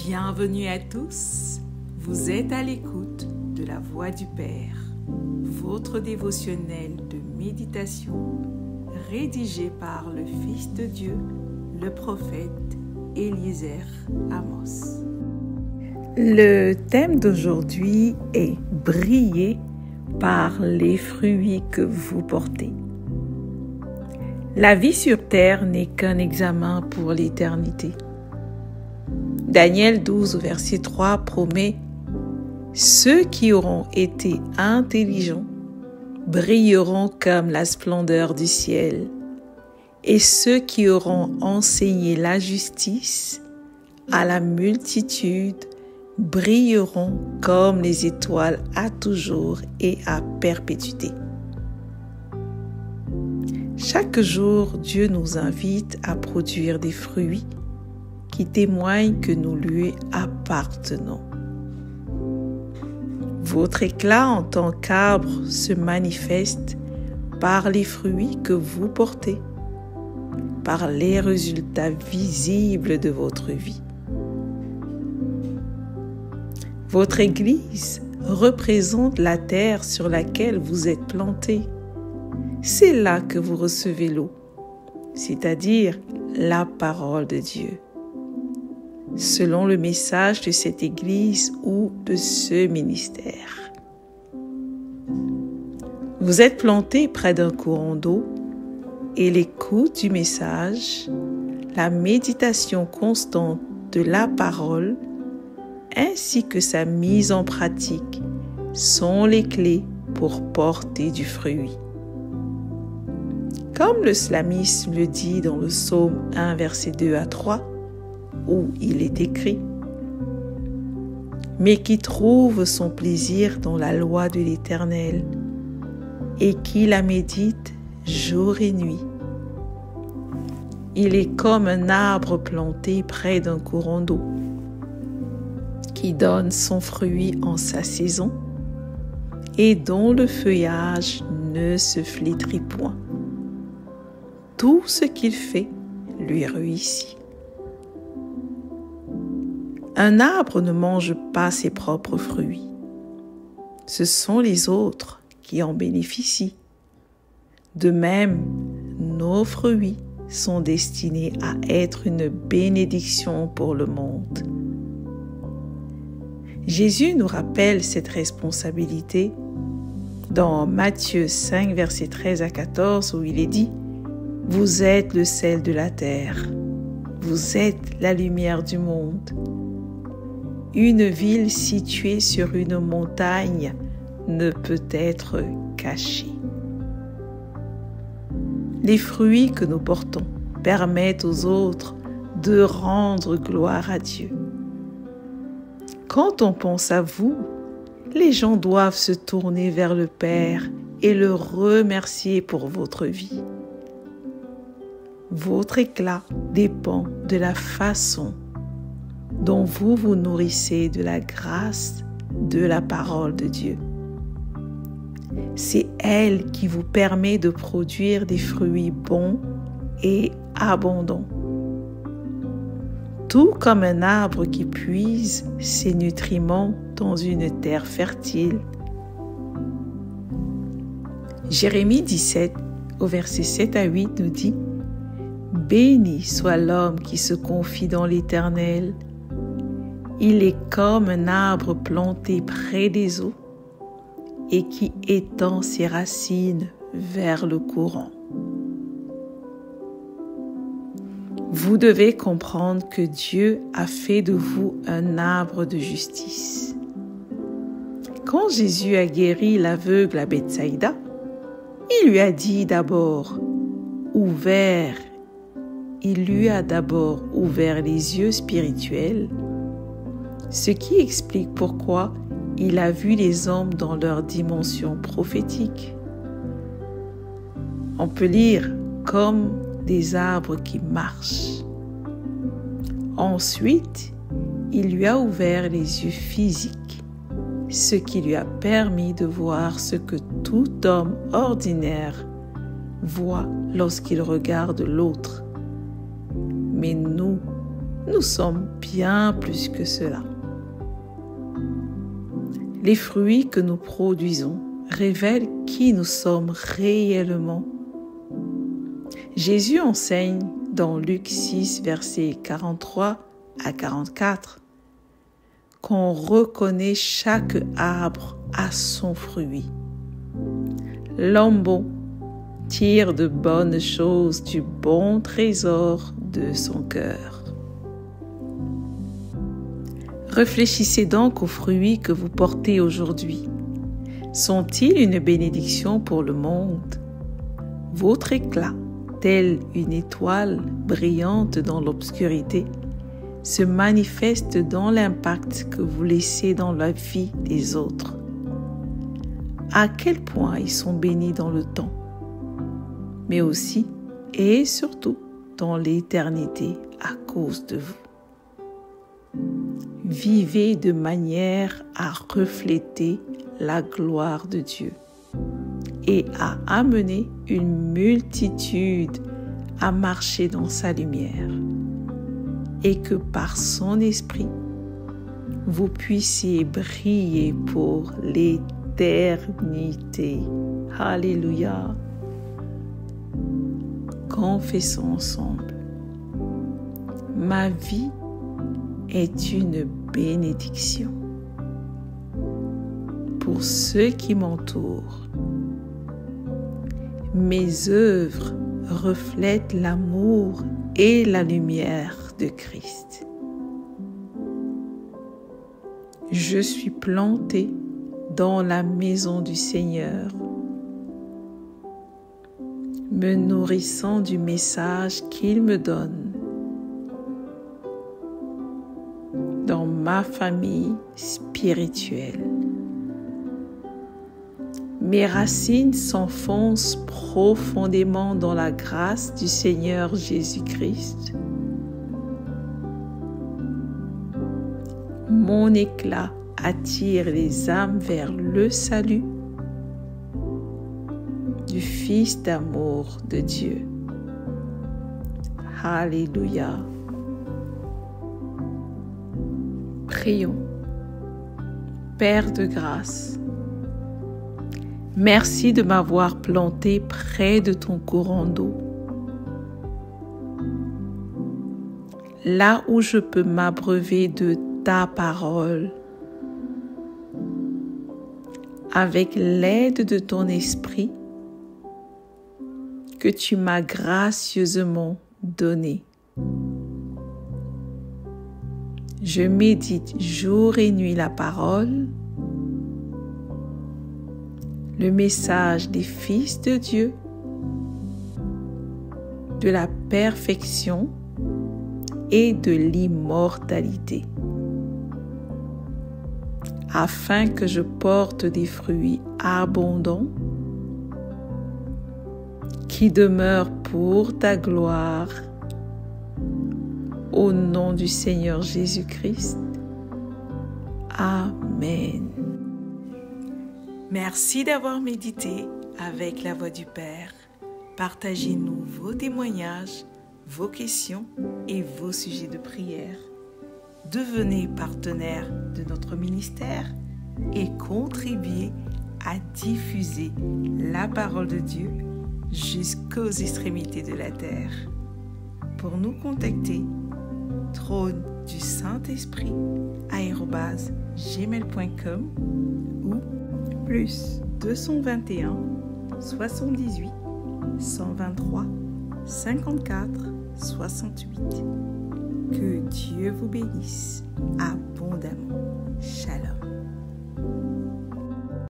Bienvenue à tous, vous êtes à l'écoute de la Voix du Père, votre dévotionnel de méditation rédigé par le Fils de Dieu, le prophète Eliezer Amos. Le thème d'aujourd'hui est « Briller par les fruits que vous portez ». La vie sur terre n'est qu'un examen pour l'éternité. Daniel 12, verset 3 promet « Ceux qui auront été intelligents brilleront comme la splendeur du ciel, et ceux qui auront enseigné la justice à la multitude brilleront comme les étoiles à toujours et à perpétuité. » Chaque jour, Dieu nous invite à produire des fruits qui témoignent que nous lui appartenons. Votre éclat en tant qu'arbre se manifeste par les fruits que vous portez, par les résultats visibles de votre vie. Votre Église représente la terre sur laquelle vous êtes plantés. C'est là que vous recevez l'eau, c'est-à-dire la parole de Dieu, selon le message de cette Église ou de ce ministère. Vous êtes plantés près d'un courant d'eau et l'écoute du message, la méditation constante de la parole, ainsi que sa mise en pratique sont les clés pour porter du fruit. Comme le psalmiste le dit dans le psaume 1, verset 2 à 3, où il est écrit « Mais qui trouve son plaisir dans la loi de l'Éternel et qui la médite jour et nuit. Il est comme un arbre planté près d'un courant d'eau, qui donne son fruit en sa saison et dont le feuillage ne se flétrit point. Tout ce qu'il fait lui réussit. » Un arbre ne mange pas ses propres fruits. Ce sont les autres qui en bénéficient. De même, nos fruits sont destinés à être une bénédiction pour le monde. Jésus nous rappelle cette responsabilité dans Matthieu 5, versets 13 à 14, où il est dit « Vous êtes le sel de la terre, vous êtes la lumière du monde. Une ville située sur une montagne ne peut être cachée. » Les fruits que nous portons permettent aux autres de rendre gloire à Dieu. Quand on pense à vous, les gens doivent se tourner vers le Père et le remercier pour votre vie. Votre éclat dépend de la façon dont vous vous nourrissez de la grâce de la parole de Dieu. C'est elle qui vous permet de produire des fruits bons et abondants. Tout comme un arbre qui puise ses nutriments dans une terre fertile. Jérémie 17, au verset 7 à 8 nous dit « Béni soit l'homme qui se confie dans l'Éternel. Il est comme un arbre planté près des eaux et qui étend ses racines vers le courant. » Vous devez comprendre que Dieu a fait de vous un arbre de justice. Quand Jésus a guéri l'aveugle à Bethsaïda, il lui a d'abord ouvert les yeux spirituels, ce qui explique pourquoi il a vu les hommes dans leur dimension prophétique. On peut lire comme des arbres qui marchent. Ensuite, il lui a ouvert les yeux physiques, ce qui lui a permis de voir ce que tout homme ordinaire voit lorsqu'il regarde l'autre. Mais nous, nous sommes bien plus que cela. Les fruits que nous produisons révèlent qui nous sommes réellement. Jésus enseigne dans Luc 6, versets 43 à 44, qu'on reconnaît chaque arbre à son fruit. L'homme bon tire de bonnes choses du bon trésor de son cœur. Réfléchissez donc aux fruits que vous portez aujourd'hui. Sont-ils une bénédiction pour le monde? Votre éclat, tel une étoile brillante dans l'obscurité, se manifeste dans l'impact que vous laissez dans la vie des autres. À quel point ils sont bénis dans le temps, mais aussi et surtout dans l'éternité à cause de vous. Vivez de manière à refléter la gloire de Dieu et à amener une multitude à marcher dans sa lumière, et que par son esprit, vous puissiez briller pour l'éternité. Alléluia. Confessons ensemble. Ma vie est une bénédiction pour ceux qui m'entourent. Mes œuvres reflètent l'amour et la lumière de Christ. Je suis planté dans la maison du Seigneur, me nourrissant du message qu'il me donne. Dans ma famille spirituelle, mes racines s'enfoncent profondément dans la grâce du Seigneur Jésus-Christ. Mon éclat attire les âmes vers le salut du Fils d'amour de Dieu. Alléluia. Prions. Père de grâce, merci de m'avoir planté près de ton courant d'eau, là où je peux m'abreuver de ta parole. Avec l'aide de ton esprit que tu m'as gracieusement donné. Je médite jour et nuit la parole, le message des fils de Dieu, de la perfection et de l'immortalité, afin que je porte des fruits abondants qui demeurent pour ta gloire. Au nom du Seigneur Jésus-Christ. Amen. Merci d'avoir médité avec la Voix du Père. Partagez-nous vos témoignages, vos questions et vos sujets de prière. Devenez partenaire de notre ministère et contribuez à diffuser la parole de Dieu jusqu'aux extrémités de la terre. Pour nous contacter, trône du Saint-Esprit @gmail.com ou plus 221 78 123 54 68. Que Dieu vous bénisse abondamment. Shalom.